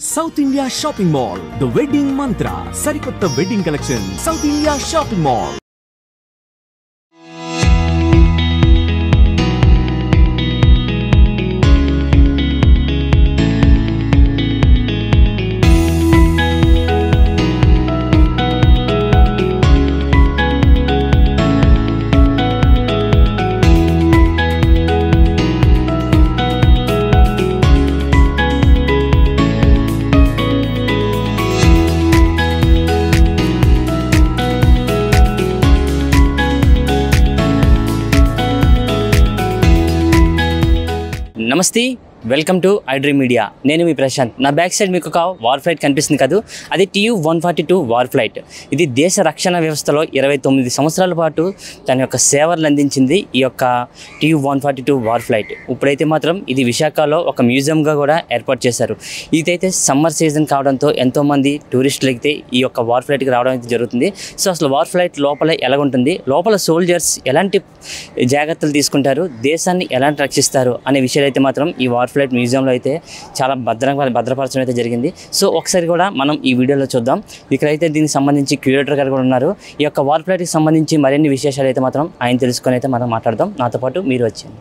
South India Shopping Mall, The Wedding Mantra, Sarikotta Wedding Collection, South India Shopping Mall. నమస్తే welcome to iDream media. నేను మీ ప్రశాంత్. నా back side మీకు ఒక war flight కనిపిస్తుంది కదా, అది TU-142 వార్ ఫ్లైట్. ఇది దేశ రక్షణ వ్యవస్థలో 29 సంవత్సరాల పాటు తన యొక్క సేవలు అందించింది ఈ యొక్క TU-142 వార్ ఫ్లైట్. ఇప్పుడైతే మాత్రం ఇది విశాఖలో ఒక మ్యూజియంగా కూడా ఏర్పాటు చేశారు. ఇదైతే సమ్మర్ సీజన్ కావడంతో ఎంతోమంది టూరిస్టులు అయితే ఈ యొక్క వార్ ఫ్లైట్కి రావడం అయితే జరుగుతుంది. సో అసలు వార్ ఫ్లైట్ లోపల ఎలా ఉంటుంది, లోపల సోల్జర్స్ ఎలాంటి జాగ్రత్తలు తీసుకుంటారు, దేశాన్ని ఎలాంటి రక్షిస్తారు అనే విషయాలు అయితే మాత్రం ఈ వార్ ఫ్లైట్ మ్యూజియంలో అయితే చాలా భద్రపరచడం అయితే జరిగింది. సో ఒకసారి కూడా మనం ఈ వీడియోలో చూద్దాం. ఇక్కడైతే దీనికి సంబంధించి క్యూరేటర్ గారు కూడా ఉన్నారు. ఈ యొక్క వార్ ఫ్లైట్కి సంబంధించి మరిన్ని విశేషాలు అయితే మాత్రం ఆయన తెలుసుకొని అయితే మనం మాట్లాడదాం. నాతో పాటు మీరు వచ్చాను.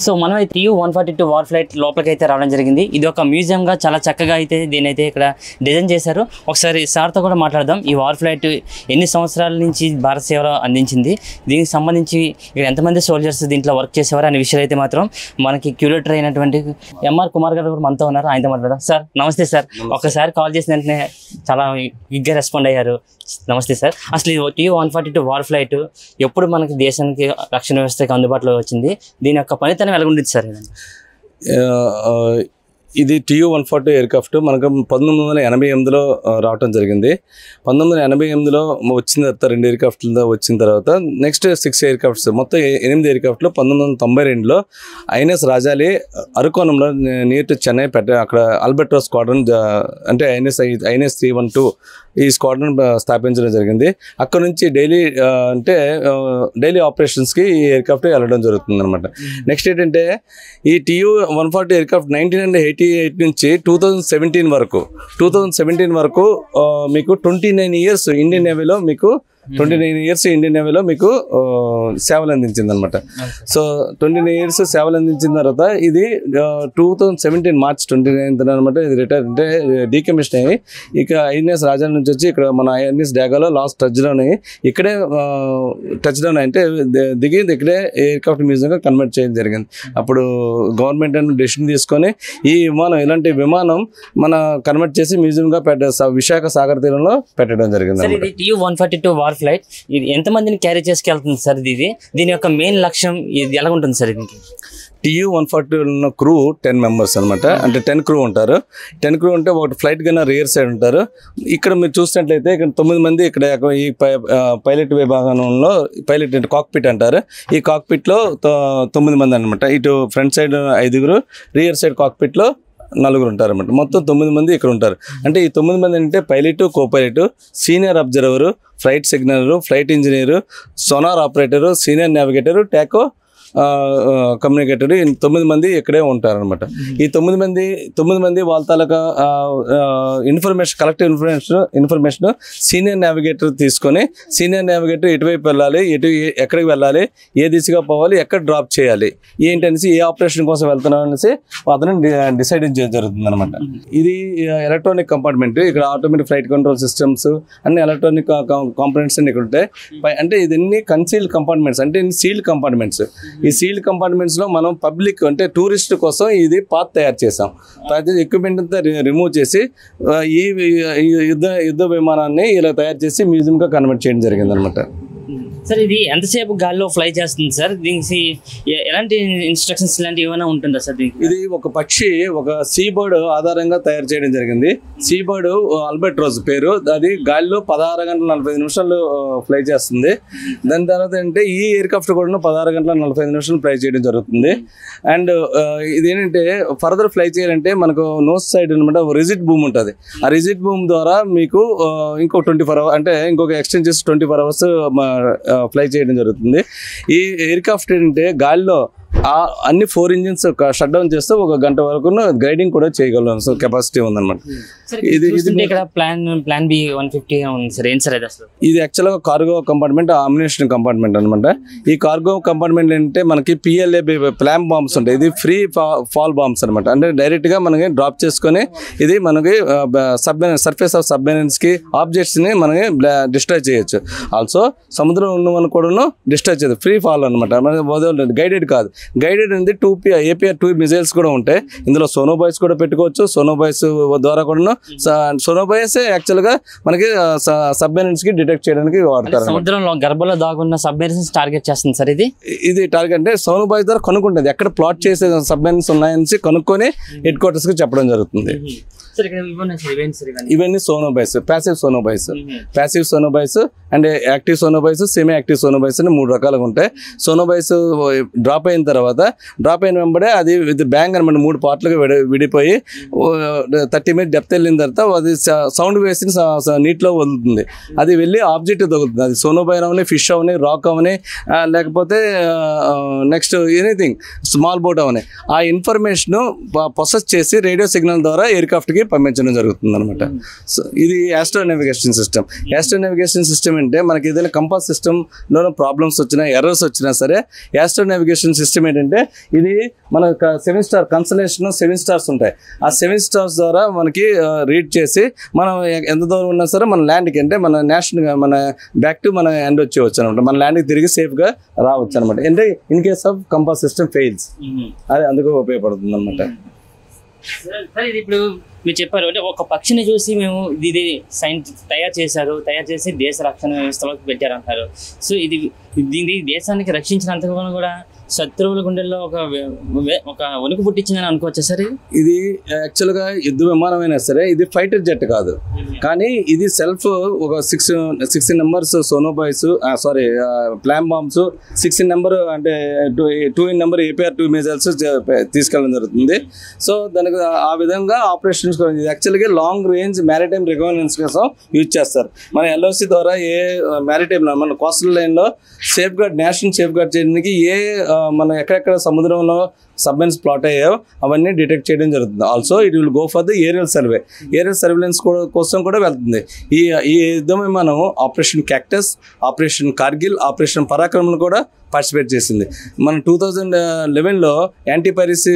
సో మనం అయితే TU-142 వార్ ఫ్లైట్ లోపలికి అయితే రావడం జరిగింది. ఇది ఒక మ్యూజియంగా చాలా చక్కగా అయితే దీని అయితే ఇక్కడ డిజైన్ చేశారు. ఒకసారి సార్తో కూడా మాట్లాడదాం. ఈ వార్ ఫ్లైట్ ఎన్ని సంవత్సరాల నుంచి భారత సేవలో అందించింది, దీనికి సంబంధించి ఇక్కడ ఎంతమంది సోల్జర్స్ దీంట్లో వర్క్ చేసేవారు అనే విషయాలు అయితే మాత్రం మనకి క్యూరేటర్ అయినటువంటి ఎంఆర్ కుమార్ గారు కూడా మనతో ఉన్నారు. ఆయనతో మాట్లాడదాం. సార్ నమస్తే సార్. ఒకసారి కాల్ చేసిన వెంటనే చాలా క్విక్గా రెస్పాండ్ అయ్యారు. నమస్తే సార్. అసలు TU-142 వార్ ఫ్లైట్ ఎప్పుడు మనకి దేశానికి రక్షణ వ్యవస్థకి అందుబాటులో వచ్చింది, దీని యొక్క పనితనం ఎలా ఉండేది సార్? ఇది TU-142 ఎయిర్క్రాఫ్ట్ మనకు 1988లో రావటం జరిగింది. 1988లో వచ్చిన తర్వాత 2 ఎయిర్క్రాఫ్ట్లు వచ్చిన తర్వాత నెక్స్ట్ 6 ఎయిర్క్రాఫ్ట్స్ మొత్తం 8 ఎయిర్క్రాఫ్ట్లు 1992లో INS Rajali అరకోణంలో near to Chennai అక్కడ ఆల్బర్టో స్క్వాడ్రన్ అంటే ఐఎన్ఎస్ 312 ఈ స్క్వాడ్రన్ స్థాపించడం జరిగింది. అక్కడ నుంచి డైలీ ఆపరేషన్స్కి ఈ ఎయిర్క్రాఫ్ట్ వెళ్ళడం జరుగుతుంది అనమాట. నెక్స్ట్ ఏంటంటే ఈ TU-142 ఎయిర్క్రాఫ్ట్ 1988 నుంచి 2017 వరకు మీకు 29 ఇయర్స్ ఇండియన్ నేవీలో మీకు 29 ఇయర్స్ ఇండియన్ నేవీలో మీకు సేవలు అందించింది అనమాట. సో 29 ఇయర్స్ సేవలు అందించిన తర్వాత ఇది 2017 మార్చ్ 29 అనమాట ఇది రిటైర్ అంటే డీకమిషన్ అయ్యి ఇక ఐఎన్ఎస్ రాజా నుంచి వచ్చి ఇక్కడ మన ఐఎన్ఎస్ డాగాలో లాస్ట్ టచ్ డౌన్ అయ్యి ఇక్కడే అంటే దిగి ఇక్కడే ఎయిర్క్రాఫ్ట్ మ్యూజియంగా కన్వర్ట్ చేయడం జరిగింది. అప్పుడు గవర్నమెంట్ అని డెసిషన్ తీసుకొని ఈ ఇలాంటి విమానం మన కన్వర్ట్ చేసి మ్యూజియంగా విశాఖ సాగర్ తీరంలో పెట్టడం జరిగింది. TU-142 వార్ ఫ్లైట్ ఇది ఎంతమందిని క్యారీ చేసుకెళ్తుంది సార్? దీని యొక్క మెయిన్ లక్ష్యం ఇది ఎలా ఉంటుంది సార్? దీనికి TU-142 క్రూ 10 మెంబర్స్ అనమాట. అంటే 10 క్రూ ఉంటారు. 10 క్రూ ఉంటే ఒకటి ఫ్లైట్ కన్నా రియర్ సైడ్ ఉంటారు. ఇక్కడ మీరు చూసినట్లయితే ఇక్కడ 9 మంది ఇక్కడ ఈ పైలట్ విభాగంలో పైలట్ కాక్పిట్ అంటారు. ఈ కాక్పిట్లో 9 మంది అనమాట. ఇటు ఫ్రంట్ సైడ్ 5, రియర్ సైడ్ కాక్పిట్లో 4 ఉంటారు అనమాట. మొత్తం 9 మంది ఇక్కడ ఉంటారు. అంటే ఈ 9 మంది అంటే pilot, copilot, senior observer, flight signaller, flight engineer, sonar operator, senior navigator, టాకో కమ్యూనికేటర్, 9 మంది ఇక్కడే ఉంటారనమాట. ఈ 9 మంది వాళ్ళ తాలూకా information collective information senior navigator తీసుకొని సీనియర్ నావిగేటర్ ఎటువైపు వెళ్ళాలి, ఎక్కడికి వెళ్ళాలి, ఏ దిశగా పోవాలి, ఎక్కడ డ్రాప్ చేయాలి, ఏంటనేసి ఏ ఆపరేషన్ కోసం వెళ్తున్నాం అనేసి అతను డిసైడ్ చేయడం జరుగుతుంది అనమాట. ఇది ఎలక్ట్రానిక్ కంపార్ట్మెంట్. ఇక్కడ ఆటోమేటిక్ ఫ్లైట్ కంట్రోల్ సిస్టమ్స్ అన్ని ఎలక్ట్రానిక్ కాంపోనెంట్స్ అన్ని ఇక్కడ ఉంటాయి. అంటే ఇదన్నీ కన్సీల్డ్ కంపార్ట్మెంట్స్, అంటే సీల్డ్ కంపార్ట్మెంట్స్. ఈ సీల్డ్ కంపార్ట్మెంట్స్లో మనం పబ్లిక్ అంటే టూరిస్ట్ కోసం ఇది పాత్ తయారు చేసాం. ఎక్విప్మెంట్ అంతా రిమూవ్ చేసి ఈ యుద్ధ విమానాన్ని ఇలా తయారు చేసి మ్యూజియంగా కన్వర్ట్ చేయడం జరిగింది అనమాట. సార్ ఇది ఎంతసేపు గాల్లో ఫ్లై చేస్తుంది సార్? దీనికి ఎలాంటి ఇన్స్ట్రక్షన్స్ ఇలాంటివి ఏమైనా ఉంటుందా సార్ దీనికి? ఇది ఒక పక్షి, ఒక సీబర్డ్ ఆధారంగా తయారు చేయడం జరిగింది. సీబర్డ్ ఆల్బర్ట్రోజ్ పేరు. అది గాలిలో 16 గంటల 45 నిమిషాలు ఫ్లై చేస్తుంది. దాని తర్వాత ఏంటంటే ఈ ఎయిర్క్రాఫ్ట్ కూడా 16 గంటల 45 నిమిషాలు ఫ్లై చేయడం జరుగుతుంది. అండ్ ఇదేంటంటే ఫర్దర్ ఫ్లై చేయాలంటే మనకు నోస్ సైడ్ అనమాట రిజిడ్ బూమ్ ఉంటుంది. ఆ రిజిడ్ బూమ్ ద్వారా మీకు ఇంకో 24 hours అంటే ఇంకొక ఎక్స్టెండ్ చేసి 24 hours ఫ్లై చేయడం జరుగుతుంది. ఈ ఎయిర్క్రాఫ్ట్ ఏంటంటే గాలిలో అన్ని 4 ఇంజిన్స్ షట్ డౌన్ చేస్తే 1 గంట వరకు గైడింగ్ కూడా చేయగలం. సో కెపాసిటీ ఉందన్నమాట. ఇది ఇక్కడ ప్లాన్ బి 150 ఉంది సార్. ఏం సార్ ఇది అసలు? ఇది యాక్చువల్గా కార్గో కంపార్ట్మెంట్, అమ్యునిషన్ కంపార్ట్మెంట్ అనమాట. ఈ కార్గో కంపార్ట్మెంట్ ఏంటంటే మనకి PLA ప్లామ్ బాంబ్స్ ఉంటాయి. ఇది ఫ్రీ ఫాల్ బాంబ్స్ అనమాట. అంటే డైరెక్ట్గా మనకి డ్రాప్ చేసుకొని ఇది మనకి సర్ఫేస్ ఆఫ్ సబ్మెరైన్స్కి ఆబ్జెక్ట్స్ని మనకి డిస్ట్రాయ్ చేయొచ్చు. ఆల్సో సముద్రం ఉన్న వాళ్ళని కూడా డిస్ట్రాయ్ చేయదు. ఫ్రీ ఫాల్ అనమాట. మనకి గైడెడ్ కాదు. గైడెడ్ అనేది APR-2 మిజైల్స్ కూడా ఉంటాయి. ఇందులో సోనోబాయ్స్ కూడా పెట్టుకోవచ్చు. సోనోబాయ్స్ ద్వారా కూడా సోనోబాయ్స్ యాక్చువల్గా మనకి సబ్మెరైన్స్ కి డిటెక్ట్ చేయడానికి వాడతారు. సముద్రంలో గర్భంలో దాగున్న సబ్మెరైన్స్ టార్గెట్ చేస్తుంది సార్. ఇది టార్గెట్ అంటే సోనోబాయ్స్ ద్వారా కనుక్కుంటుంది ఎక్కడ ప్లాట్ చేసే సబ్మెరైన్స్ ఉన్నాయని కనుక్కొని హెడ్ క్వార్టర్స్ కి చెప్పడం జరుగుతుంది. ఇవన్నీ sonobuoys, passive sonobuoys and active sonobuoys, semi active sonobuoys అని 3 రకాలుగా ఉంటాయి. సోనోబాయ్స్ డ్రాప్ అయిన వెంబడే అది విత్ బ్యాంగ్ అనమాట 3 పార్ట్లుగా విడిపోయి 30 మీటర్ డెప్త్ వెళ్ళిన తర్వాత అది సౌండ్ వేసి నీటిలో వదులుతుంది. అది వెళ్ళి ఆబ్జెక్ట్ తగులుతుంది. అది సోనోబాయ్ అవని, ఫిష్ అవని, రాక్ అవని, లేకపోతే నెక్స్ట్ ఎనీథింగ్ స్మాల్ బోట్ అవని ఆ ఇన్ఫర్మేషన్ ప్రొసెస్ చేసి రేడియో సిగ్నల్ ద్వారా ఎయిర్క్రాఫ్ట్కి పంపించడం జరుగుతుంది అనమాట. సో ఇది ఆస్ట్రో నావిగేషన్ సిస్టమ్ అంటే మనకి ఏదైనా కంపాస్ సిస్టంలో ప్రాబ్లమ్స్ వచ్చినా, ఎర్రర్స్ వచ్చినా సరే ఆస్ట్రో నావిగేషన్ సిస్టమ్ ఏంటంటే ఇది మన 7 స్టార్ కన్సలేషన్ 7 స్టార్స్ ఉంటాయి. ఆ 7 స్టార్స్ ద్వారా మనకి రీడ్ చేసి మనం ఎంత దూరం ఉన్నా సరే మన ల్యాండ్కి అంటే మన మన బ్యాక్ టు మన ఎండ్ వచ్చేవచ్చు అనమాట. మన ల్యాండ్కి తిరిగి సేఫ్గా రావచ్చు అనమాట. అంటే in case of compass system fails అది అందుకు ఉపయోగపడుతుంది అనమాట. ఇది ఇప్పుడు మీరు చెప్పారు అంటే ఒక పక్షిని చూసి మేము ఇది తయారు చేసి దేశ రక్షణ వ్యవస్థలోకి పెట్టారంటారు. సో ఇది దేశానికి రక్షించినంతగా కూడా శత్రువుల గుండెల్లో ఒక వణుకు పుట్టించిందని అనుకోవచ్చా సార్? ఇది యాక్చువల్గా యుద్ధ విమానమైనా సరే ఇది ఫైటర్ జెట్ కాదు, కానీ ఇది సెల్ఫ్ ఒక 16 నెంబర్స్ సోనోబాయ్స్ ప్లామ్ బాంబ్స్ 16 నెంబర్ అంటే 2 నెంబర్ APR-2 మిజైల్స్ తీసుకెళ్ళడం జరుగుతుంది. సో దానికి ఆ విధంగా ఆపరేషన్స్ యాక్చువల్గా లాంగ్ రేంజ్ మ్యారిటైమ్ రికగ్నైజెన్స్ కోసం యూజ్ చేస్తారు. మన LOC ద్వారా ఏ మ్యారిటైమ్ మన కోస్టల్ లైన్లో నేషనల్ సేఫ్ గార్డ్ చేయడానికి మన ఎక్కడెక్కడ సముద్రంలో సబ్మెరైన్స్ ప్లాట్ అయ్యాయో అవన్నీ డిటెక్ట్ చేయడం జరుగుతుంది. Also it will go for the aerial surveillance కోసం కూడా వెళ్తుంది. ఈ యుద్ధం మనం operation cactus, operation Kargil, operation Parakram కూడా పార్టిసిపేట్ చేసింది. మనం 2011లో యాంటీ పైరసీ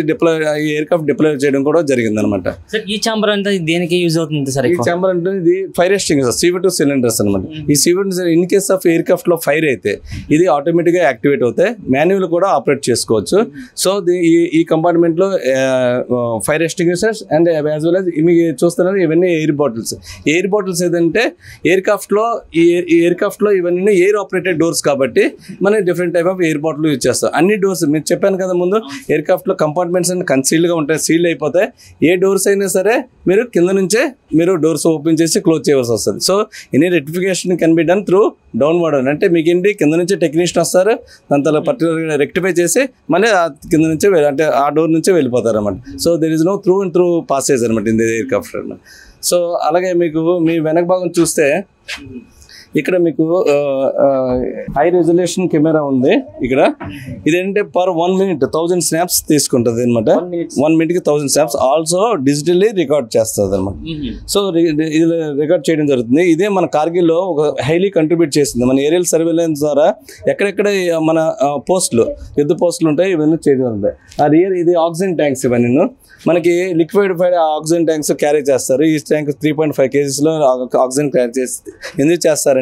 ఎయిర్క్రాఫ్ట్ డిప్లాయ్ చేయడం కూడా జరిగింది అనమాట. ఈ చాంబర్ అంటే దేనికి యూజ్ అవుతుంది సార్? ఈ చాంబర్ అంటే ఇది ఫైర్ ఎక్స్టింగ్విషర్ CV2 సిలిండర్స్ అనమాట. ఈ CV2 in case of aircraft లో ఫైర్ అయితే ఇది ఆటోమేటిక్గా యాక్టివేట్ అవుతాయి. మాన్యువల్ కూడా ఆపరేట్ చేసుకోవచ్చు. సో ఈ కంపార్ట్మెంట్ లో fire extinguishers and as well as మీకు చూస్తున్నారు ఇవన్నీ ఎయిర్ బాటిల్స్ ఏదంటే ఎయిర్క్రాఫ్ట్ లో ఇవన్నీ ఎయిర్ ఆపరేటెడ్ డోర్స్ కాబట్టి మన different type of air bottle use చేస్తాం. అన్ని డోర్స్ మీరు చెప్పాను కదా ముందు, ఎయిర్క్రాఫ్ట్ లో కంపార్ట్మెంట్స్ అన్ని కన్సీల్డ్గా ఉంటాయి, సీల్డ్ అయిపోతాయి. ఏ డోర్స్ అయినా సరే మీరు కింద నుంచే మీరు డోర్స్ ఓపెన్ చేసి క్లోజ్ చేయవలసి వస్తుంది. So any rectification can be done through downward. అంటే మీకు ఏంటి కింద నుంచి టెక్నీషియన్ వస్తారు, దాని తర్వాత పర్టికులర్గా రెక్టిఫై చేసి మళ్ళీ కింద నుంచే అంటే ఆ డోర్ నుంచే వెళ్ళిపోతారు అనమాట. So there is no through and through passage అనమాట ఇన్ ది ఎయిర్క్రాఫ్ట్. సో అలాగే మీకు మీ వెనక భాగం చూస్తే ఇక్కడ మీకు హై రెజల్యూషన్ కెమెరా ఉంది. ఇక్కడ ఇదేంటే పర్ 1 minute 1000 snaps తీసుకుంటుంది అనమాట. 1 minute 1000 snaps also digitally record చేస్తుంది అనమాట. సో ఇది రికార్డ్ చేయడం జరుగుతుంది. ఇదే మన కార్గిల్లో ఒక హైలీ కంట్రిబ్యూట్ చేసింది. మన ఏరియల్ సర్వేలెన్స్ ద్వారా ఎక్కడెక్కడ మన యుద్ధ పోస్టులు ఉంటాయి ఇవన్నీ చేయడం జరుగుతాయి. ఇది ఆక్సిజన్ ట్యాంక్స్ ఇవన్నీ మనకి లిక్విడ్ ఆక్సిజన్ ట్యాంక్స్ క్యారీ చేస్తారు. ఈ ట్యాంక్ 3.5 kgs ఆక్సిజన్ క్యారీ చేసి ఎందుకు చేస్తారంటే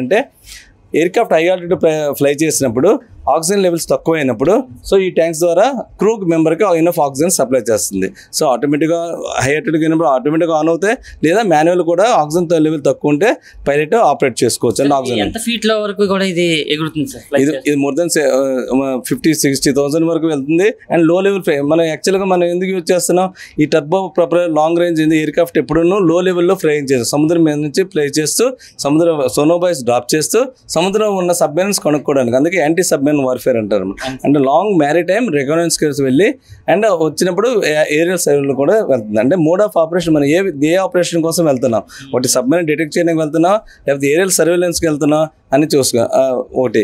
ఎయిర్క్రాఫ్ట్ హై ఆల్టిట్యూడ్ ఫ్లై చేసినప్పుడు ఆక్సిజన్ లెవెల్స్ తక్కువైనప్పుడు సో ఈ ట్యాంక్స్ ద్వారా క్రూ మెంబర్కి ఇనఫ్ ఆక్సిజన్ సప్లై చేస్తుంది. సో ఆటోమేటిక్గా హై అల్టిట్యూడ్కి వెళ్ళినప్పుడు ఆటోమేటిక్గా ఆన్ అవుతాయి, లేదా మాన్యువల్ కూడా ఆక్సిజన్ లెవెల్ తక్కువ ఉంటే పైలట్ ఆపరేట్ చేసుకోవచ్చు అండి. ఆక్సిజన్ ఎంత ఫీట్ల వరకు కూడా ఇది ఎగురుతుంది సార్? ఇది మోర్ దెన్ 50,000-60,000 వరకు వెళ్తుంది. అండ్ లో లెవెల్ ఫ్లై మనం యాక్చువల్గా మనం ఎందుకు యూజ్ చేస్తున్నాం, ఈ turbo propeller long range aircraft ఎప్పుడూ లో లెవెల్లో ఫ్లైయింగ్ చేస్తాం. సముద్రం మీద నుంచి ఫ్లై చేస్తూ సముద్రం సోనోబాయ్స్ డ్రాప్ చేస్తూ సముద్రం ఉన్న సబ్మెరైన్స్ కనుక్కోవడానికి, అందుకే యాంటీ సబ్మెరైన్ వార్ఫేర్ అంటారు. అంటే లాంగ్ మ్యారిటైమ్ రికగ్నైన్స్ వెళ్ళి అండ్ వచ్చినప్పుడు ఏరియల్ సర్వేలో కూడా వెళ్తుంది. అంటే మోడ్ ఆఫ్ ఆపరేషన్ మనం ఏ ఆపరేషన్ కోసం వెళ్తున్నాం, ఒకటి సబ్మెరైన్ డిటెక్ట్ చేయడానికి వెళ్తున్నాం, లేకపోతే ఏరియల్ సర్వేలెన్స్కి వెళ్తున్నాం అని చూసుకో. ఒకటి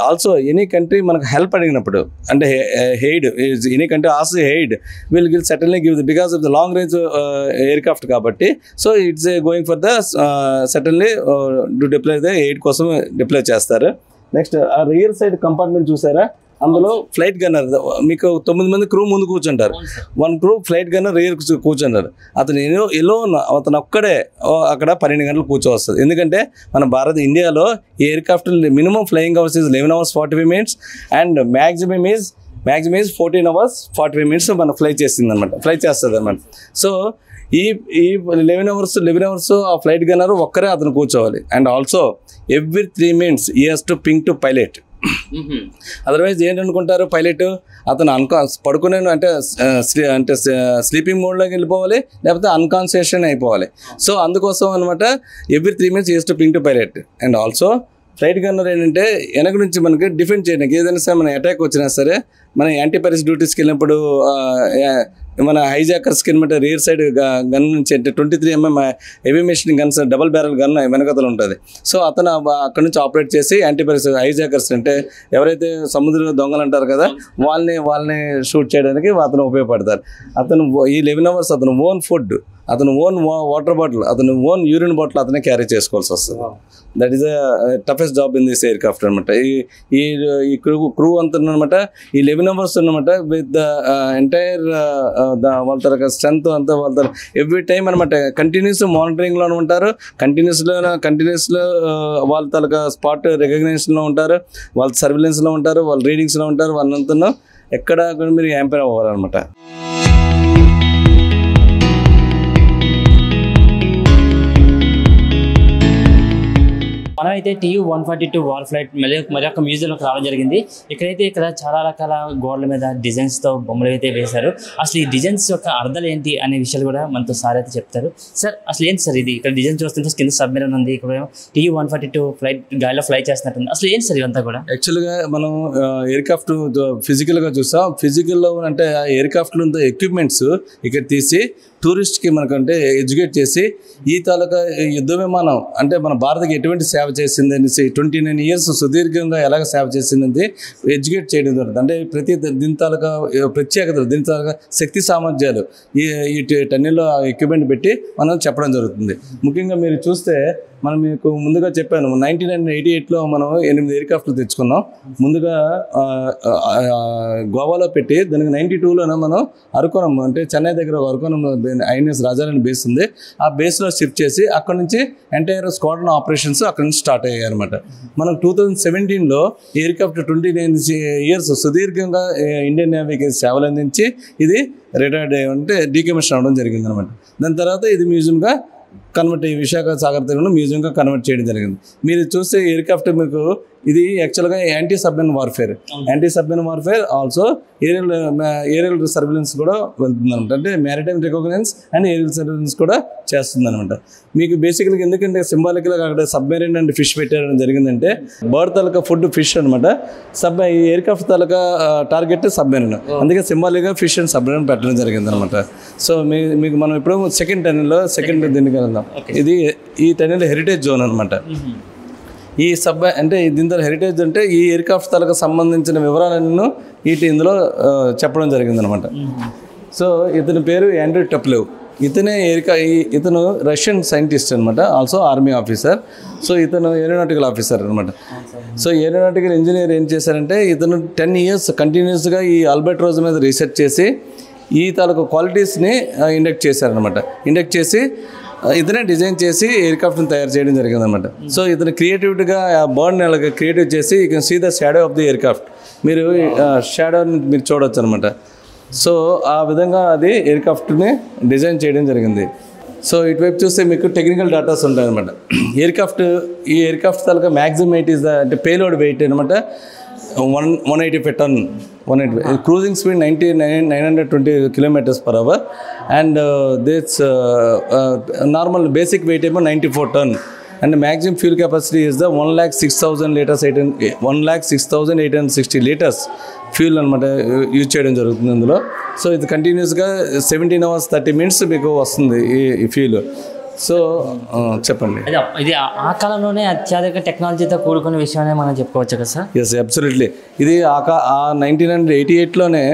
ఆల్సో ఎనీ కంట్రీ మనకు హెల్ప్ అడిగినప్పుడు అంటే aid, any country as aid will certainly give because of the long range aircraft కాబట్టి. So it's going for the certainly to deploy the aid కోసం డిప్లాయ్ చేస్తారు. నెక్స్ట్ ఆ రియర్ సైడ్ కంపార్ట్మెంట్ చూసారా, అందులో flight gunner మీకు 9 మంది crew ముందు కూర్చుంటారు, 1 క్రూ ఫ్లైట్ గన్నర్ రియర్ కూర్చుంటారు. అతను అతను ఒక్కడే అక్కడ 12 గంటలు కూర్చోవస్తుంది. ఎందుకంటే మన ఇండియాలో ఈ aircraft minimum flying hours is 11 hours 45 minutes and maximum is 14 hours 45 minutes మన ఫ్లై చేస్తుంది అనమాట. సో ఈ 11 hours ఆ ఫ్లైట్ గన్నర్ ఒక్కరే అతను కూర్చోవాలి. And also every 3 minutes he has to ping to pilot. Otherwise ఏంటనుకుంటారు, పైలట్ అతను పడుకునే అంటే స్లీపింగ్ మోడ్లోకి వెళ్ళిపోవాలి, లేకపోతే అన్కాన్షియస్ అయిపోవాలి. సో అందుకోసం అనమాట every 3 minutes is to ping to pilot. And also flight gunner ఏంటంటే వెనక నుంచి మనకి డిఫెండ్ చేయడానికి, ఏదైనా సరే మన అటాక్ వచ్చినా సరే మన యాంటీపైరసీ డ్యూటీస్కి వెళ్ళినప్పుడు మన హైజాకర్స్కి అనమాట రియర్ సైడ్ గన్ నుంచి అంటే 23mm heavy machine guns double barrel gun వెనకతలు ఉంటుంది. సో అతను అక్కడ నుంచి ఆపరేట్ చేసి యాంటీపైరసీ హైజాకర్స్ అంటే ఎవరైతే సముద్రంలో దొంగలు అంటారు కదా వాళ్ళని షూట్ చేయడానికి అతను ఉపయోగపడతారు. అతను ఈ 11 hours అతను ఓన్ ఫుడ్, అతను ఓన్ వాటర్ బాటిల్, అతను ఓన్ యూరిన్ బాటిల్ అతనే క్యారీ చేసుకోవాల్సి వస్తుంది. That is toughest job in this aircraft అనమాట. ఈ క్రూ అంతా అనమాట ఈ 11 hours అనమాట విత్ ద ఎంటైర్ వాళ్ళ తరగ స్ట్రెంత్ అంతా వాళ్ళ ఎవ్రీ టైం అనమాట కంటిన్యూస్ మానిటరింగ్లో ఉంటారు, కంటిన్యూస్లో వాళ్ళ తరగ స్పాట్ రికగ్నైజేషన్లో ఉంటారు, వాళ్ళ సర్విలెన్స్లో ఉంటారు, వాళ్ళ రీడింగ్స్లో ఉంటారు. వాళ్ళంతా ఎక్కడ మీరు యాంపైర్ అవ్వాలన్నమాట. మనమైతే TU-142 వార్ ఫ్లైట్ మరొక మ్యూజియంలోకి రావడం జరిగింది. ఇక్కడ చాలా రకాల గోడల మీద డిజైన్స్తో బొమ్మలు అయితే వేశారు. అసలు ఈ డిజైన్స్ యొక్క అర్థాలు ఏంటి అనే విషయాలు కూడా మనతో సార్ అయితే చెప్తారు. సార్ అసలు ఏంటి సార్ ఇది? ఇక్కడ డిజైన్ చూస్తుంటే కింద సబ్మెరైన్ ఉంది, ఇక్కడ TU-142 ఫ్లైట్ గాలిలో ఫ్లై చేస్తున్నట్టుంది. అసలు ఏంటి సార్ ఇదంతా కూడా? యాక్చువల్గా మనం ఎయిర్క్రాఫ్ట్ ఫిజికల్గా చూస్తాం. ఫిజికల్లో అంటే ఎయిర్క్రాఫ్ట్లో ఉన్న ఎక్విప్మెంట్స్ ఇక్కడ తీసి టూరిస్ట్కి మనకంటే ఎడ్యుకేట్ చేసి ఈ తాలూకా యుద్ధ విమానం అంటే మన భారత్కి ఎటువంటి సేవ చేసింది అనేసి 29 years సుదీర్ఘంగా ఎలాగ సేవ చేసింది ఎడ్యుకేట్ చేయడం జరుగుతుంది. అంటే దీని తాలూకా ప్రత్యేకతలు, దీని తాలూకా శక్తి సామర్థ్యాలు ఈ టన్నెల్లో ఎక్విప్మెంట్ పెట్టి మనం చెప్పడం జరుగుతుంది. ముఖ్యంగా మీరు చూస్తే మనం మీకు ముందుగా చెప్పాను 1988లో మనం 8 ఎయిర్క్రాఫ్ట్లు తెచ్చుకున్నాం. ముందుగా గోవాలో పెట్టి దానికి 92లోనే మనం అరకోణం అంటే చెన్నై దగ్గర అరకోణం INS రాజారాణి బేస్ ఉంది, ఆ బేస్లో షిఫ్ట్ చేసి అక్కడ నుంచి ఎంటైర్ స్క్వాడ్రన్ ఆపరేషన్స్ అక్కడ నుంచి స్టార్ట్ అయ్యాయి అనమాట. మనం 2017లో ఎయిర్క్రాఫ్ట్ 29 years సుదీర్ఘంగా ఇండియన్ నేవీకి సేవలు అందించి ఇది రిటైర్డ్ అంటే డీకమిషన్ అవ్వడం జరిగింది అనమాట. దాని తర్వాత ఇది మ్యూజియంగా కన్వర్ట్ అయ్యి విశాఖ సాగర్ తీరంలో మ్యూజియంగా కన్వర్ట్ చేయడం జరిగింది. మీరు చూస్తే ఎయిర్క్రాఫ్ట్ మీకు ఇది యాక్చువల్గా anti submarine warfare also aerial surveillance కూడా వెళ్తుంది అనమాట. అంటే maritime reconnaissance and aerial surveillance కూడా చేస్తుంది అనమాట. మీకు బేసికల్గా ఎందుకంటే సింబాలిక్గా అక్కడ సబ్మెరైన్ అండ్ ఫిష్ పెట్టడం జరిగిందంటే బర్డ్ తాలూకా ఫుడ్ ఫిష్ అనమాట, ఎయిర్క్రాఫ్ట్ తాలూకా టార్గెట్ సబ్మెరైన్, అందుకే సింబాలిక్గా ఫిష్ అండ్ సబ్మెరైన్ పెట్టడం జరిగింది అనమాట. సో మీకు మనం ఇప్పుడు సెకండ్ దీనికి వెళ్దాం. ఇది ఈ టన్నెల్ హెరిటేజ్ జోన్ అనమాట. ఈ అంటే దీంతో హెరిటేజ్ అంటే ఈ ఎయిర్క్రాఫ్ట్ తాలూకా సంబంధించిన వివరాలను ఇందులో చెప్పడం జరిగిందనమాట. సో ఇతని పేరు ఆండ్రూ టెప్లెవ్. ఇతను రష్యన్ సైంటిస్ట్ అనమాట, ఆల్సో ఆర్మీ ఆఫీసర్. సో ఇతను ఏరోనాటికల్ ఆఫీసర్ అనమాట. సో ఏరోనాటికల్ ఇంజనీర్ ఏం చేశారంటే ఇతను 10 years కంటిన్యూస్గా ఈ ఆల్బర్ట్ రోజ్ మీద రీసెర్చ్ చేసి ఈ తాలూకు క్వాలిటీస్ని ఇండక్ట్ చేశారనమాట. ఇండక్ట్ చేసి ఇతనే డిజైన్ చేసి ఎయిర్క్రాఫ్ట్ని తయారు చేయడం జరిగింది అనమాట. సో ఇతను క్రియేటివిటీగా ఆ బర్డ్ని అలాగే క్రియేటివ్ చేసి you can see the shadow of the aircraft. మీరు షాడోని మీరు చూడవచ్చు అనమాట. సో ఆ విధంగా అది ఎయిర్క్రాఫ్ట్ని డిజైన్ చేయడం జరిగింది. సో ఇటువైపు చూస్తే మీకు టెక్నికల్ డాటాస్ ఉంటాయి అనమాట. ఈ aircraft taluka maximum wait is the అంటే పేలోడ్ వెయిట్ అనమాట 185 ton. 180 cruising speed 920 km/h and this normal basic weight is 94 ton and the maximum fuel capacity is the 106,000 liters 106,860 liters fuel అనమాట use చేయడం జరుగుతుంది అందులో. So ఇది కంటిన్యూస్గా 17 hours 30 minutes మీకు వస్తుంది ఈ ఫ్యూల్. సో చెప్పండి. ఇది ఆ కాలంలోనే అత్యాధునిక టెక్నాలజీతో కూడుకున్న విషయాన్ని మనం చెప్పుకోవచ్చు కదా సార్? Yes, absolutely. ఇది 1988లోనే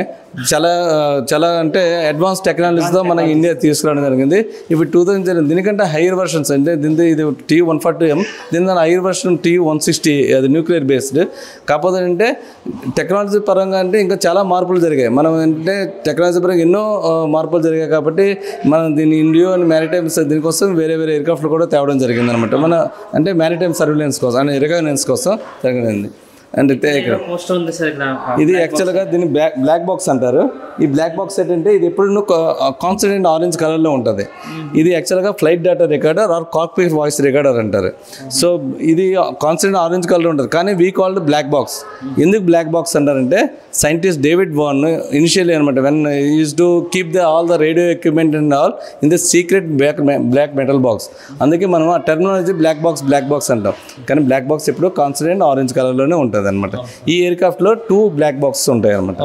చాలా అంటే అడ్వాన్స్ టెక్నాలజీతో మన ఇండియా తీసుకురావడం జరిగింది. ఇప్పుడు 2000 దీనికంటే హైయర్ వర్షన్స్ అంటే దీని ఇది TU-140M, దీని హైయర్ వర్షన్ TU-160, అది న్యూక్లియర్ బేస్డ్. కాకపోతే అంటే టెక్నాలజీ పరంగా అంటే ఇంకా చాలా మార్పులు జరిగాయి. మనం అంటే టెక్నాలజీ పరంగా ఎన్నో మార్పులు జరిగాయి కాబట్టి మనం దీన్ని ఇండియో అండ్ మ్యారిటైమ్స్ దీనికోసం వేరే ఎయిర్క్రాఫ్ట్లు కూడా తేవడం జరిగింది అనమాట. మన అంటే మ్యారిటైమ్ సర్వేలెన్స్ కోసం అంటే రికగ్నెన్స్ కోసం జరిగింది. అంటే ఇది యాక్చువల్గా దీన్ని బ్లాక్ బాక్స్ అంటారు. ఈ బ్లాక్ బాక్స్ ఏంటంటే ఇది ఎప్పుడు కాన్స్టెంట్ ఆరెంజ్ కలర్లో ఉంటుంది. ఇది యాక్చువల్గా flight data recorder or cockpit voice recorder అంటారు. సో ఇది కాన్స్టెంట్ ఆరెంజ్ కలర్ ఉంటుంది కానీ వీ కాల్డ్ బ్లాక్ బాక్స్. ఎందుకు బ్లాక్ బాక్స్ అంటారంటే సైంటిస్ట్ డేవిడ్ వార్న్ ఇనిషియల్లీ అనమాట when use to keep all the radio equipment and all in the secret black metal box. అందుకే మనం ఆ టెర్మినాలజీ బ్లాక్ బాక్స్ అంటాం. కానీ బ్లాక్ బాక్స్ ఎప్పుడు constant orange కలర్లోనే ఉంటుంది అనమాట. ఈ ఎయిర్క్రాఫ్ట్లో 2 బ్లాక్ బాక్సెస్ ఉంటాయి అనమాట.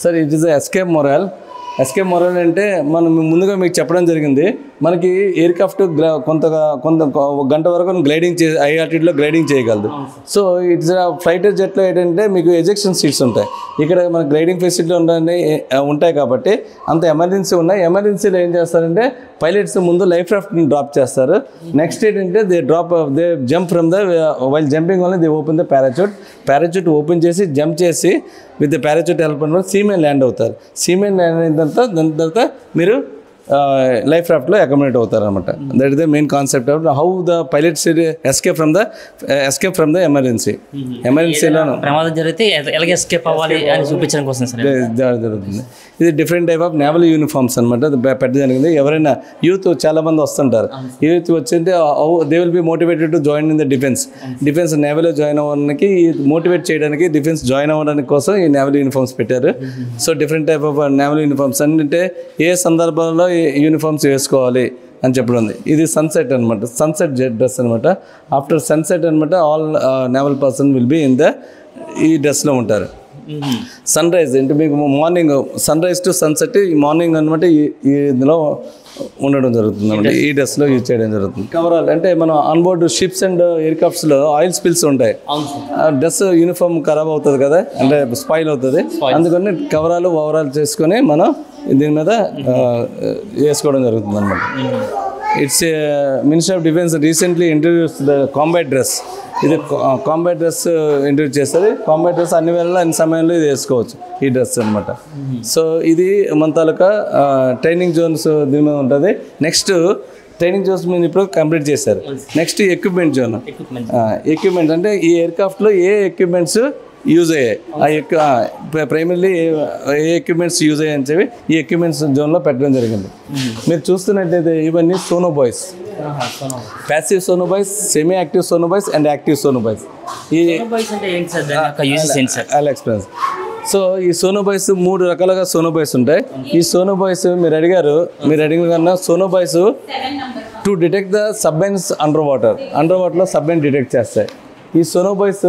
Sir it is escape మొరాల్. Escape మొరాల్ అంటే మనం ముందుగా మీకు చెప్పడం జరిగింది. మనకి ఎయిర్క్రాఫ్ట్ కొంత గంట వరకు గ్లైడింగ్ హై ఆల్టిట్యూడ్లో గ్లైడింగ్ చేయగలదు. సో ఇట్స్ ఫైటర్ జెట్లో ఏంటంటే మీకు ఎజెక్షన్ సీట్స్ ఉంటాయి. ఇక్కడ మన గ్లైడింగ్ ఫెసిలిటీ ఉంటాయి కాబట్టి అంత ఎమర్జెన్సీ ఉన్నాయి. ఎమర్జెన్సీలో ఏం చేస్తారంటే పైలట్స్ ముందు లైఫ్ రాఫ్ట్ని డ్రాప్ చేస్తారు. నెక్స్ట్ ఏంటంటే they jump from the while jumping వల్ల they open the parachute open చేసి జంప్ చేసి విత్ ద పారాచూట్ హెల్ప్ అని సీమెన్ ల్యాండ్ అవుతారు. సీమెన్ ల్యాండ్ అయిన తర్వాత మీరు లైఫ్ రాఫ్ట్లో అకామిడేట్ అవుతారు అనమాట. That is the main concept of how the pilots escape from the ఎమర్జెన్సీలో ప్రమాదం జరిగితే ఎలా ఎస్కేప్ అవ్వాలి అని చూపించడం కోసం జరుగుతుంది. ఇది different type of naval uniforms అనమాట పెట్ట జరిగింది. ఎవరైనా యూత్ చాలా మంది వస్తుంటారు. యూత్ వచ్చింటే they will be motivated to join in the defence నేవల్లో జాయిన్ అవ్వడానికి మోటివేట్ చేయడానికి డిఫెన్స్ జాయిన్ అవ్వడానికి కోసం ఈ నేవల్ యూనిఫామ్స్ పెట్టారు. So different type of naval uniforms అంటే ఏ సందర్భంలో యూనిఫామ్స్ వేసుకోవాలి అని చెప్పడం ఉంది. ఇది సన్సెట్ అనమాట, సన్సెట్ డ్రెస్ అనమాట. ఆఫ్టర్ సన్సెట్ అనమాట all naval person will be in the ఈ డ్రెస్లో ఉంటారు. సన్ రైజ్ అంటే మీకు morning sunrise to sunset ఈ మార్నింగ్ అనమాట ఇందులో ఉండడం జరుగుతుంది అనమాట. ఈ డ్రెస్లో యూజ్ చేయడం జరుగుతుంది. కవరాల్ అంటే మనం ఆన్బోర్డ్ షిప్స్ అండ్ ఎయిర్క్రాఫ్ట్స్లో ఆయిల్ స్పిల్స్ ఉంటాయి. డ్రెస్ యూనిఫామ్ ఖరాబ్ అవుతుంది కదా, అంటే స్పాయిల్ అవుతుంది. అందుకని కవరాలు ఓవరాల్ చేసుకొని మనం దీని మీద వేసుకోవడం జరుగుతుంది అనమాట. It's minister of defence recently introduce the combat dress. ఇది కాంబాట్ డ్రెస్ ఇంట్రడ్యూస్ చేస్తుంది. కాంబాట్ డ్రెస్ అన్ని వేళ అన్ని సమయంలో ఇది వేసుకోవచ్చు ఈ డ్రెస్ అనమాట. సో ఇది మన తాలూకా ట్రైనింగ్ జోన్స్ దీని మీద ఉంటుంది. నెక్స్ట్ ట్రైనింగ్ జోన్స్ మీరు ఇప్పుడు కంప్లీట్ చేశారు. Next equipment zone. ఎక్విప్మెంట్ అంటే ఈ ఎయిర్క్రాఫ్ట్లో ఏ ఎక్విప్మెంట్స్ యూజ్ అయ్యాయి, ప్రైమర్లీ ఏ ఎక్విప్మెంట్స్ యూజ్ అయ్యాయని చెప్పి ఈ ఎక్విప్మెంట్స్ జోన్లో పెట్టడం జరిగింది. మీరు చూస్తున్నట్టయితే ఇవన్నీ sonobuoys, passive sonobuoys, semi active sonobuoys and active sonobuoys. Experience. So ఈ సోనోబాయ్స్ 3 రకాలుగా సోనోబాయ్స్ ఉంటాయి. ఈ సోనోబాయ్స్ మీరు అడిగిన కన్నా sonobuoys to detect the submarines under వాటర్లో సబ్మెరైన్ డిటెక్ట్ చేస్తాయి. ఈ సోనోబాయ్స్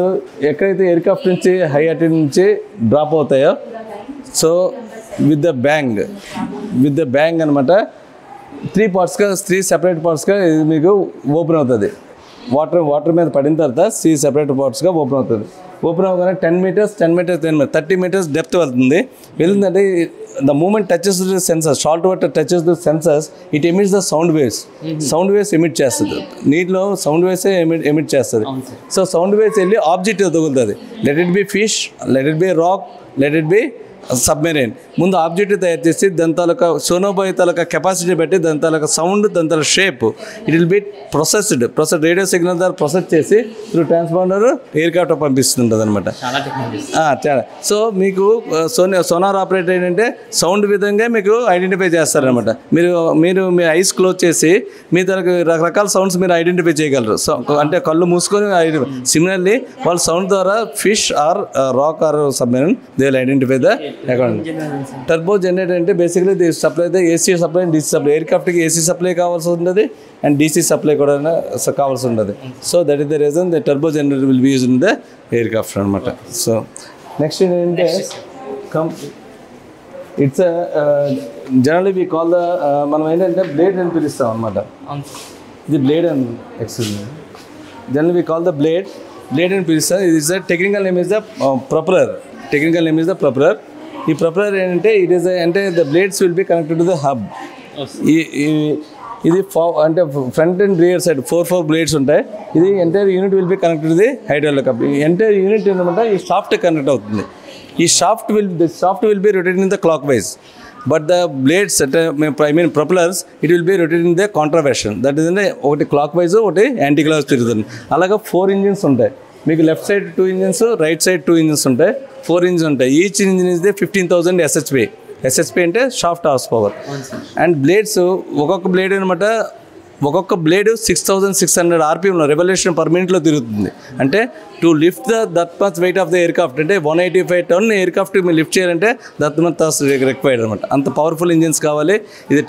ఎక్కడైతే ఎయిర్క్రాఫ్ట్ నుంచి హై ఆల్టిట్యూడ్ నుంచి డ్రాప్ అవుతాయో సో విత్ ద బ్యాంగ్ అనమాట 3 సెపరేట్ పార్ట్స్గా ఇది మీకు ఓపెన్ అవుతుంది. వాటర్ మీద పడిన తర్వాత 3 సెపరేట్ పార్ట్స్గా ఓపెన్ అవుతుంది. ఓపెన్ అవ్వగానే 10 meters 30 meters డెప్త్ వెళ్తుందంటే the moment touches the sensors, salt water touches the sensors, it emits the sound waves emit చేస్తుంది. నీటిలో సౌండ్ వేవ్స్ ఎమిట్ చేస్తుంది. సో సౌండ్ వేవ్స్ వెళ్ళి ఆబ్జెక్ట్ తగులుతుంది. Let it be fish, let it be rock, let it be submarine ముందు objective తయారు చేసి దాని తాలూకా సోనోబాయ్ తాలూకా capacity బట్టి దాని తాలూకా సౌండ్ దాని తాలూకా shape it will be process radio signal ద్వారా ప్రాసెస్ చేసి త్రూ ట్రాన్స్పాండర్ ఎయిర్ క్రాఫ్ట్ పంపిస్తుంటుంది అనమాట. చాలా. సో మీకు సోనార్ ఆపరేటర్ ఏంటంటే సౌండ్ విధంగా మీకు ఐడెంటిఫై చేస్తారనమాట. మీరు మీ ఐస్ క్లోజ్ చేసి మీ తనకు రకరకాల సౌండ్స్ మీరు ఐడెంటిఫై చేయగలరు. సో అంటే కళ్ళు మూసుకొని సిమిలర్లీ వాళ్ళ సౌండ్ ద్వారా fish or rock or submarine they will identify the account. Turbo generator అంటే basically the supply the AC supply and DC supply. ఎయిర్ క్రాఫ్ట్కి ఏసీ సప్లై కావాల్సి ఉంటుంది అండ్ డీసీ సప్లై కూడా కావాల్సి ఉంటుంది. So that is the reason the turbo generator will be use in the aircraft అనమాట. So next ఏంటంటే it's generally we call the మనం ఏంటంటే బ్లేడ్ అని పిలుస్తాం అనమాట. ఇది బ్లేడ్ అని general we call the blade అని పిలుస్తాం. ఇది is the technical name is the propeller. ఈ ప్రొపలర్ ఏంటంటే ఇట్ ఈస్ అంటే the blades will be connected to the hub. ఇది అంటే front and rear side 4 blades ఉంటాయి. ఇది entire unit will be connected to the hydraulic hub. ఈ entire unit ఏంటంటే ఈ షాఫ్ట్ కనెక్ట్ అవుతుంది. ఈ shaft will be rotating in the clockwise. But the blades అంటే propellers it will be rotating in the controversion. That is అంటే ఒకటి clockwise ఒకటి anti clock తిరుగుతుంది. అలాగా 4 ఇంజిన్స్ ఉంటాయి మీకు. Left side 2 engines, right side 2 engines ఉంటాయి. 4 engines ఉంటాయి. Each engine is the 15,000 SHP అంటే shaft horse power. And blades ఒక్కొక్క బ్లేడ్ అనమాట ఒక్కొక్క బ్లేడ్ 6,600 RPM రెవల్యూషన్ పర్ మినిట్లో తిరుగుతుంది. అంటే to lift that much weight of the air craft అంటే 185 టన్ ఎయిర్ క్రాఫ్ట్ మీరు లిఫ్ట్ చేయాలంటే దట్ మచ్ రిక్వైర్డ్ అనమాట. అంత పవర్ఫుల్ ఇంజిన్స్ కావాలి. ఇది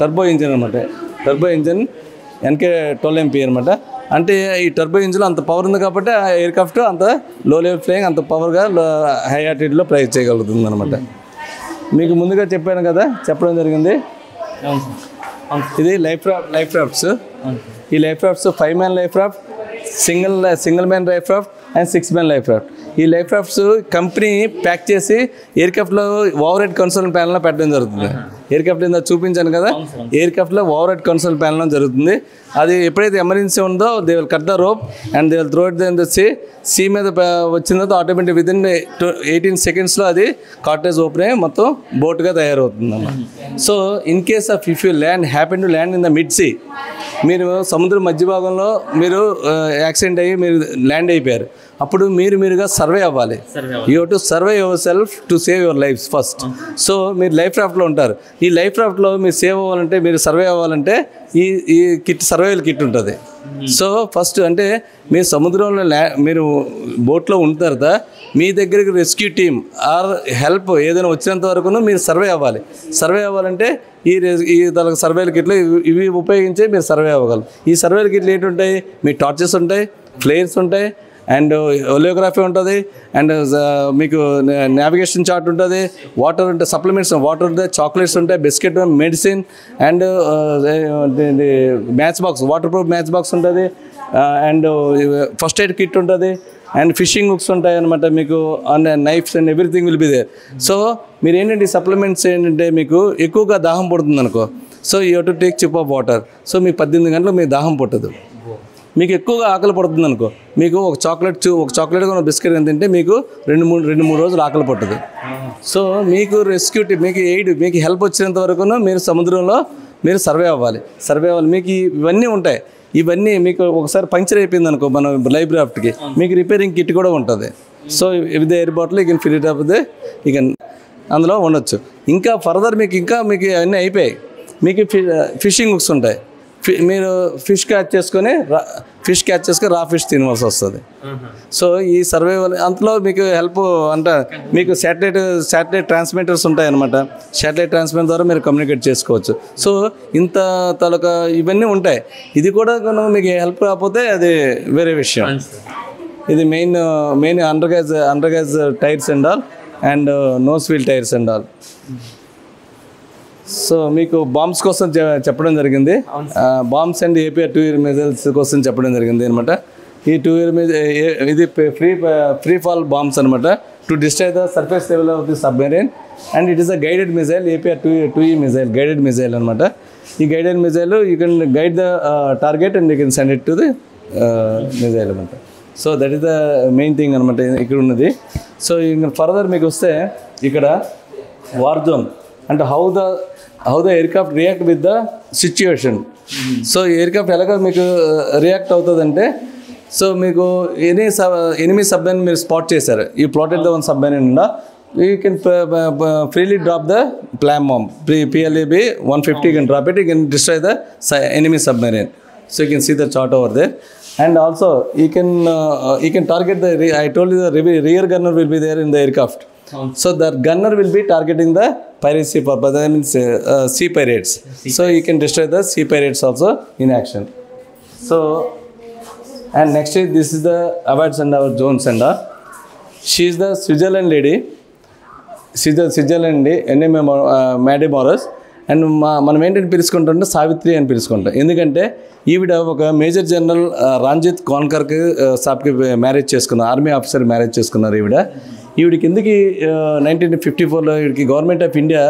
టర్బో ఇంజిన్ అనమాట. టర్బో ఇంజిన్ NK-12 MP అనమాట. అంటే ఈ టర్బో ఇంజిన్ అంత పవర్ ఉంది కాబట్టి ఆ ఎయిర్ క్రాఫ్ట్ అంత లో లెవెల్ ఫ్లైయింగ్ అంత పవర్గా హై ఆల్టిట్యూడ్లో ఫ్లై చేయగలుగుతుంది అనమాట. మీకు ముందుగా చెప్పడం జరిగింది. ఇది లైఫ్ రాఫ్ట్స్. ఈ life rafts 5 man life raft, single man life raft and 6 man life raft. ఈ లైఫ్ రాఫ్ట్స్ కంపెనీ ప్యాక్ చేసి ఎయిర్ క్రాఫ్ట్లో ఓవర్ హెడ్ కన్సోల్ ప్యానల్లో పెట్టడం జరుగుతుంది. ఎయిర్ క్రాఫ్ట్ ఇందా చూపించాను కదా, ఎయిర్ క్రాఫ్ట్లో ఓవర్ హెడ్ కన్సోల్ ప్యానల్ జరుగుతుంది. అది ఎప్పుడైతే ఎమర్జెన్సీ ఉందో they will cut the rope and they will throw it then the sea మీద వచ్చిన తర్వాత ఆటోమేటిక్ విత్ ఇన్ 18 సెకండ్స్లో అది కార్టేజ్ ఓపెన్ అయ్యి మొత్తం బోట్గా తయారవుతుంది అన్నమాట. So in case of if you happen to land in the mid sea, మీరు సముద్రం మధ్య భాగంలో మీరు యాక్సిడెంట్ అయ్యి మీరు ల్యాండ్ అయిపోయారు. అప్పుడు మీరుగా సర్వే అవ్వాలి. You have to survey your self to save your life first. So మీరు లైఫ్ రాఫ్ట్లో ఉంటారు. ఈ లైఫ్ రాఫ్ట్లో మీరు సేవ్ అవ్వాలంటే, మీరు సర్వే అవ్వాలంటే ఈ కిట్ సర్వైవల్ కిట్ ఉంటుంది. సో ఫస్ట్ అంటే మీరు సముద్రంలో మీరు బోట్లో ఉన్న తర్వాత మీ దగ్గరికి రెస్క్యూ టీమ్ ఆర్ హెల్ప్ ఏదైనా వచ్చినంత వరకు మీరు సర్వే అవ్వాలి. సర్వే అవ్వాలంటే ఈ దానికి సర్వైవల్ కిట్లు ఇవి ఉపయోగించి మీరు సర్వే అవ్వగలరు. ఈ సర్వైవల్ కిట్లు ఏంటుంటాయి, మీ టార్చెస్ ఉంటాయి, ఫ్లేర్స్ ఉంటాయి అండ్ ఒలియోగ్రఫీ ఉంటుంది అండ్ మీకు నావిగేషన్ చార్ట్ ఉంటుంది, వాటర్ ఉంటాయి, సప్లిమెంట్స్ వాటర్ ఉంటాయి, చాక్లెట్స్ ఉంటాయి, biscuit, medicine and match box, waterproof match box ఉంటుంది అండ్ ఫస్ట్ ఎయిడ్ కిట్ ఉంటుంది అండ్ ఫిషింగ్ బుక్స్ ఉంటాయి అనమాట మీకు. And knifes and everything will be there. So మీరు ఏంటంటే ఈ సప్లిమెంట్స్ ఏంటంటే మీకు ఎక్కువగా దాహం పడుతుంది అనుకో, so you have to take chip of water. So మీకు 18 గంటలు మీకు దాహం పట్టదు. మీకు ఎక్కువగా ఆకలి పడుతుంది అనుకో, మీకు ఒక చాక్లెట్ ఒక బిస్కెట్ తింటే మీకు 2-3 రోజులు ఆకలి పట్టదు. సో మీకు రెస్క్యూ మీకు హెల్ప్ వచ్చినంత వరకు మీరు సముద్రంలో మీరు సర్వే అవ్వాలి. మీకు ఇవన్నీ ఉంటాయి. ఇవన్నీ మీకు ఒకసారి పంక్చర్ అయిపోయింది అనుకో మన లైఫ్ రాఫ్ట్కి, మీకు రిపేరింగ్ కిట్ కూడా ఉంటుంది. So with air bottle you can fill it up you can అందులో ఉండొచ్చు. ఇంకా ఫర్దర్ మీకు అన్నీ అయిపోయాయి. మీకు ఫిషింగ్ బుక్స్ ఉంటాయి. మీరు ఫిష్ క్యాచ్ చేసుకొని రా ఫిష్ తినవలసి వస్తుంది. సో ఈ సర్వైవల్ అంతలో మీకు హెల్ప్ అంటే మీకు శాటిలైట్ ట్రాన్స్మిటర్స్ ఉంటాయన్నమాట. శాటిలైట్ ట్రాన్స్మిటర్ ద్వారా మీరు కమ్యూనికేట్ చేసుకోవచ్చు. సో ఇంత తాలూకా ఇవన్నీ ఉంటాయి. ఇది కూడా మీకు హెల్ప్ కాకపోతే అది వేరే విషయం. ఇది main undercarriage tyres and all and nose wheel tyres and all. So మీకు బాంబ్స్ కోసం చెప్పడం జరిగింది. Bombs and APR 2-year missiles కోసం చెప్పడం జరిగింది అనమాట. ఈ 2-year ఇది ఫ్రీ ఫాల్ బాంబ్స్ అనమాట to destroy the surface level of the submarine and it is a guided missile. APR 2E missile guided missile అనమాట. ఈ guided missile you can guide the target and you can send it to the missile అనమాట. So that is the main thing అనమాట ఇక్కడ ఉన్నది. సో ఇంకా further మీకు వస్తే ఇక్కడ వార్ జోన్ అంటే how the aircraft react with the situation. So aircraft ఎలాగ మీకు రియాక్ట్ అవుతుందంటే, సో మీకు ఎనిమీ సబ్మెరైన్ మీరు స్పాట్ చేశారు, ఈ ప్లాటెడ్ ద వన్ సబ్మెరైన్ ఉందా, you can freely drop the plan bomb. PLAB 150, you can drop it, you can destroy the enemy submarine. So you can see the chart over there. And also you can target I told you the rear gunner will be there in the aircraft. So the gunner will be targeting the piracy purpose, that means sea pirates. So you can destroy the sea pirates also in action. So and next is this is the awards and our zones and she is the Switzerland lady. Switzerland ఎన్ఎంఏ Maday Maros. And మనం ఏంటంటే పిలుచుకుంటుంటే సావిత్రి అని పిలుచుకుంటాం. ఎందుకంటే ఈవిడ ఒక major general Ranjit కాన్కర్కి సాబ్కి మ్యారేజ్ చేసుకున్నారు, ఆర్మీ ఆఫీసర్ మ్యారేజ్ చేసుకున్నారు ఈవిడికి. ఎందుకు 1954లో ఈవిడికి government of India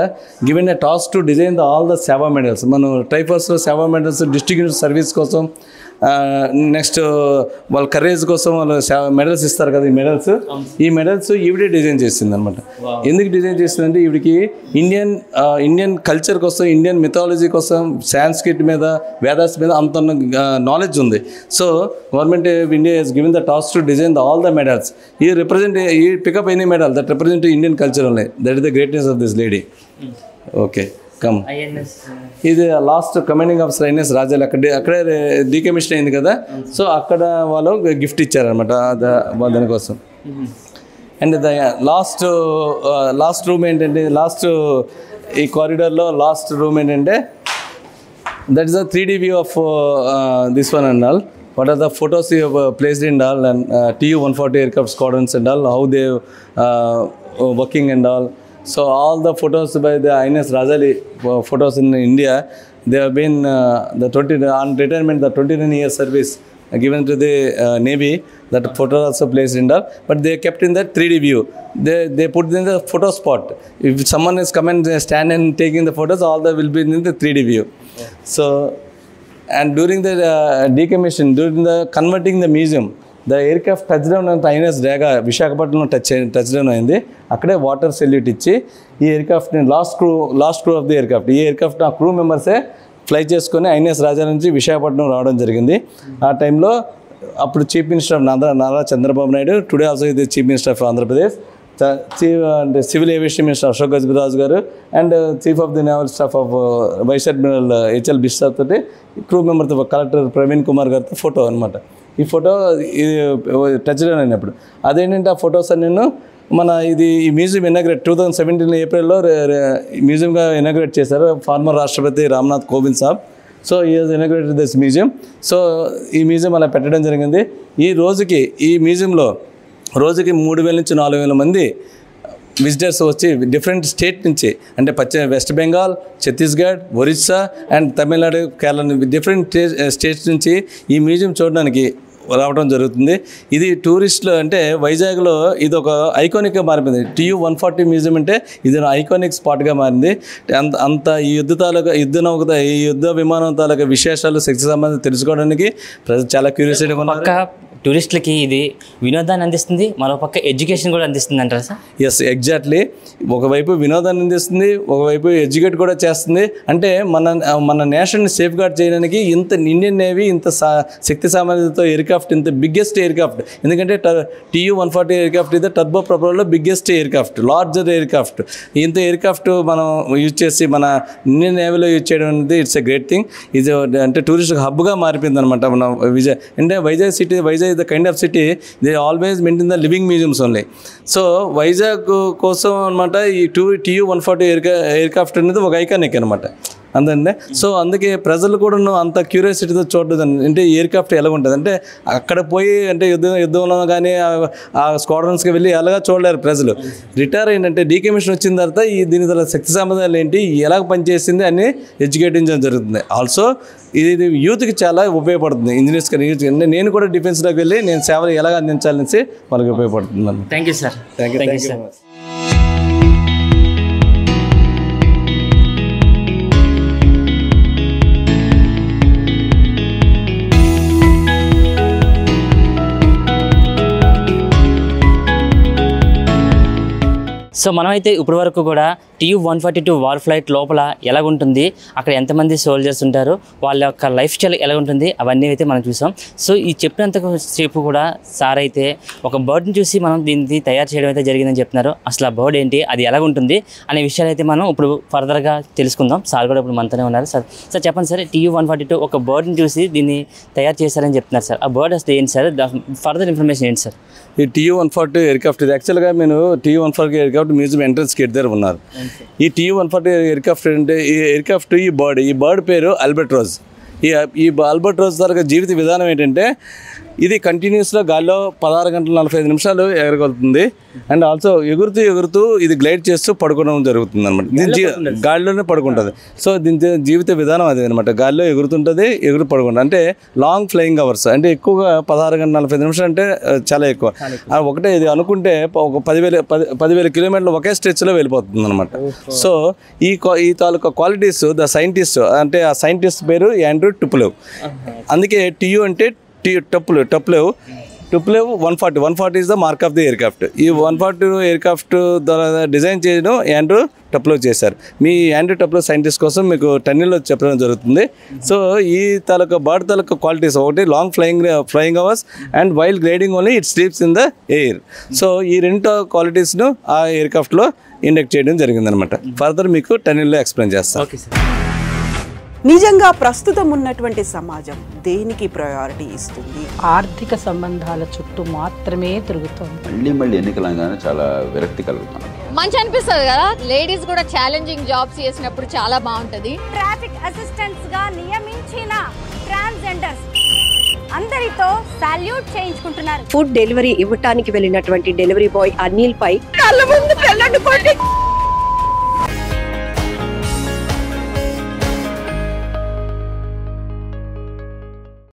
given a task to design all the seva medals. మనం ట్రైఫర్స్లో సేవా మెడల్స్ డిస్ట్రిక్ట్ సర్వీస్ కోసం, నెక్స్ట్ వాళ్ళ కరేజ్ కోసం వాళ్ళు మెడల్స్ ఇస్తారు కదా, ఈ మెడల్స్ ఈవిడే డిజైన్ చేసింది అనమాట. ఎందుకు డిజైన్ చేసిందంటే ఈవిడికి ఇండియన్ కల్చర్ కోసం, ఇండియన్ మిథాలజీ కోసం, సాంస్క్రిట్ మీద, వేదాస్ మీద అంత నాలెడ్జ్ ఉంది. So government of India has given the task to design all the medals. ఈ pick up any medal that represent Indian culture only. That is the greatness of this lady. Okay come. ఇది last commanding officer INS Rajali అక్కడే decommission అయింది కదా. So అక్కడ వాళ్ళు gift ఇచ్చారనమాట దానికోసం. And last room ఏంటంటే, ఈ కారిడార్లో లాస్ట్ రూమ్ ఏంటంటే that is the 3D view of this one and all. What are the photos you have placed in all and Tu-140 aircraft squadrons and all, how they working and all. So all the photos by the INS Rajali photos in India, they have been on retirement, the 29-year service given to the Navy. That photo also placed in all, but they kept in that 3D view. They put in the photo spot. If someone is come and stand and taking the photos, all that will be in the 3D view. So and during the decommission, during the converting the museum, the aircraft touchdown on INS Daga విశాఖపట్నంలో touchdown అయింది. అక్కడే water salute ఇచ్చి ఈ ఎయిర్క్రాఫ్ట్ని last crew of the aircraft, ఈ aircraft ఆ crew మెంబర్సే fly చేసుకొని ఐఎన్ఎస్ రాజా నుంచి విశాఖపట్నం రావడం జరిగింది. ఆ టైంలో అప్పుడు chief minister of Nara Chandrababu Naidu, today also ఇది chief minister of Andhra Pradesh, civil aviation minister Ashok Gajapathi Raju గారు, and chief of the naval staff of vice admiral HL Biswas తోటి క్రూ మెంబర్తో కలెక్టర్ ప్రవీణ్ కుమార్ గారితో ఫోటో అనమాట. ఈ ఫోటో ఇది టచ్ డౌన్ అయినప్పుడు అదేంటంటే ఆ ఫొటోస్ అన్ని ఈ మ్యూజియం ఇనాగ్రేట్ 2017 ఏప్రిల్లో మ్యూజియంగా ఇనాగ్రేట్ చేశారు ఫార్మర్ రాష్ట్రపతి రామ్నాథ్ కోవింద్ సాబ్. సో ఈ has inaugurated this museum. So ఈ మ్యూజియం అలా పెట్టడం జరిగింది. ఈ మ్యూజియంలో రోజుకి 3,000 నుంచి 4,000 మంది విజిటర్స్ వచ్చి డిఫరెంట్ స్టేట్ నుంచి, అంటే west Bengal, Chhattisgarh, Orissa and Tamil Nadu, Kerala, different states నుంచి ఈ మ్యూజియం చూడడానికి రావడం జరుగుతుంది. ఇది టూరిస్టులు అంటే వైజాగ్లో ఇది ఒక ఐకానిక్గా మారిపోయింది. Tu-140 మ్యూజియం అంటే ఇది ఐకానిక్ స్పాట్గా మారింది. అంత ఈ యుద్ధ విమానం తాలూకా విశేషాలు, శక్తి సంబంధం తెలుసుకోవడానికి ప్రజలు చాలా క్యూరియాసిటీగా ఉన్నారు. టూరిస్టులకి ఇది వినోదాన్ని అందిస్తుంది, మరోపక్క ఎడ్యుకేషన్ కూడా అందిస్తుంది అంటారా సార్? Yes, exactly. ఒకవైపు వినోదాన్ని అందిస్తుంది, ఒకవైపు ఎడ్యుకేట్ కూడా చేస్తుంది. అంటే మన నేషన్ని సేఫ్ గార్డ్ చేయడానికి ఇండియన్ నేవీ ఇంత శక్తి సామర్థ్యంతో ఎయిర్క్రాఫ్ట్, ఇంత బిగ్గెస్ట్ ఎయిర్క్రాఫ్ట్. ఎందుకంటే Tu-140 ఎయిర్క్రాఫ్ట్ ఇది టర్బో ప్రొపెల్లర్లో బిగ్గెస్ట్ ఎయిర్క్రాఫ్ట్, లార్జర్ ఎయిర్క్రాఫ్ట్. ఇంత ఎయిర్క్రాఫ్ట్ మనం యూజ్ చేసి మన ఇండియన్ నేవీలో యూజ్ చేయడం అనేది ఇట్స్ ఎ గ్రేట్ థింగ్. ఇది అంటే టూరిస్ట్ హబ్గా మారిపోయింది అనమాట మన Vizag city. Vizag the kind of city they always maintain the living museums only. So Vizag కోసం అనమాట ఈ Tu-140 ఎయిర్క్రాఫ్ట్ అనేది ఒక ఐకానిక్ అనమాట అంతే. సో అందుకే ప్రజలు కూడా అంత క్యూరియాసిటీతో చూడదు. అంటే ఎయిర్క్రాఫ్ట్ ఎలా ఉంటుంది అంటే అక్కడ పోయి అంటే యుద్ధంలో కానీ ఆ స్క్వాడ్రన్స్కి వెళ్ళి ఎలాగా చూడలేరు ప్రజలు. రిటైర్ ఏంటంటే డీకమిషన్ వచ్చిన తర్వాత దీని తర్వాత శక్తి సామర్థ్యాలు ఏంటి, ఎలా పనిచేసింది అని ఎడ్యుకేటింగ్ జరుగుతుంది. ఆల్సో ఇది యూత్కి చాలా ఉపయోగపడుతుంది. ఇంజనీర్స్ కానీ యూత్, నేను కూడా డిఫెన్స్లోకి వెళ్ళి నేను సేవలు ఎలాగ అందించాలనేసి వాళ్ళకి ఉపయోగపడుతుంది. Thank you sir. Thank you so much. So మనమైతే ఇప్పటి వరకు కూడా TU-142 వార్ ఫ్లైట్ లోపల ఎలాగుంటుంది, అక్కడ ఎంతమంది సోల్జర్స్ ఉంటారు, వాళ్ళ యొక్క లైఫ్ స్టైల్ ఎలాగుంటుంది అవన్నీ అయితే మనం చూసాం. సో ఈ చెప్పినంతసేపు కూడా సార్ అయితే ఒక బర్డ్ని చూసి మనం దీన్ని తయారు చేయడం అయితే జరిగిందని చెప్తున్నారు. అసలు ఆ బర్డ్ ఏంటి, అది ఎలాగుంటుంది అనే విషయాలు అయితే మనం ఇప్పుడు ఫర్దర్గా తెలుసుకుందాం. సార్ కూడా ఇప్పుడు మనతోనే ఉన్నారు. సార్ చెప్పండి సార్, TU-142 ఒక బర్డ్ని చూసి దీన్ని తయారు చేశారని చెప్తున్నారు సార్. ఆ బర్డ్ అసలు ఏంటి సార్, ఫర్దర్ ఇన్ఫర్మేషన్ ఏంటి సార్? ఈ TU-142 ఎయిర్క్రాఫ్ట్ ఇది యాక్చువల్గా నేను TU-142 aircraft museum entrance gate దగ్గర ఉన్నారు. ఈ TU-142 ఎయిర్క్రాఫ్ట్ అంటే ఈ ఎయిర్క్రాఫ్ట్ ఈ బర్డ్ పేరు అల్బర్ట్రోజ్. ఈ అల్బర్ట్రోజ్ ద్వారా జీవిత విధానం ఏంటంటే ఇది కంటిన్యూస్గా గాల్లో 16 గంటల 45 నిమిషాలు ఎగరగలుగుతుంది. అండ్ ఆల్సో ఎగురుతూ ఇది గ్లైడ్ చేస్తూ పడుకోవడం జరుగుతుంది అనమాట. దీని గాలిలోనే పడుకుంటుంది. సో దీని జీవిత విధానం అదే అనమాట. గాల్లో ఎగురుతుంటుంది, పడుకుంటుంది. అంటే లాంగ్ ఫ్లయింగ్ అవర్స్, అంటే ఎక్కువగా 16 గంటల 45 నిమిషాలు అంటే చాలా ఎక్కువ. ఒకటే ఇది అనుకుంటే ఒక 10,000 కిలోమీటర్లు ఒకే స్ట్రెచ్లో వెళ్ళిపోతుంది అనమాట. సో ఈ తాలూకా క్వాలిటీస్ ద సైంటిస్ట్, అంటే ఆ సైంటిస్ట్ పేరు ఆండ్రూ టుప్లెవ్. అందుకే TU అంటే టప్లెవ్ 140 is the mark of the aircraft. ఈ 142 ఎయిర్క్రాఫ్ట్ ద్వారా డిజైన్ చేయడం ఆండ్రూ టప్లెవ్ చేశారు. మీ ఆండ్రూ టప్లెవ్ సైంటిస్ట్ కోసం మీకు టన్నెల్లో చెప్పడం జరుగుతుంది. సో ఈ తాలూకా బర్డ్ తాలూకా క్వాలిటీస్ ఒకటి long flying hours and while gliding only it sleeps in the air. So ఈ రెండు క్వాలిటీస్ను ఆ ఎయిర్క్రాఫ్ట్లో ఇండెక్ట్ చేయడం జరిగిందనమాట. ఫర్దర్ మీకు టన్నెల్లో ఎక్స్ప్లెయిన్ చేస్తాను. Okay sir. నిజంగా ప్రస్తుతం ఉన్నటువంటి సమాజం దేనికి ప్రయారిటీ ఇస్తుంది? ఆర్థిక సంబంధాల చుట్టూ మాత్రమే తిరుగుతుంది. మళ్ళీ ఎన్నికలంగానే చాలా విరక్తి కలుగుతాం. మంచి అనిపిస్తుంది కదా, లేడీస్ కూడా ఛాలెంజింగ్ జాబ్స్ చేసినప్పుడు చాలా బాగుంటది. ట్రాఫిక్ అసిస్టెంట్స్ గా నియమించిన ట్రాన్స్జెండర్స్ అందరితో సాల్యూట్ చేయించుకుంటున్నారు. ఫుడ్ డెలివరీ ఇవ్వటానికి వెళ్ళినటువంటి డెలివరీ బాయ్ అనిల్ పై కళ్ళ ముందు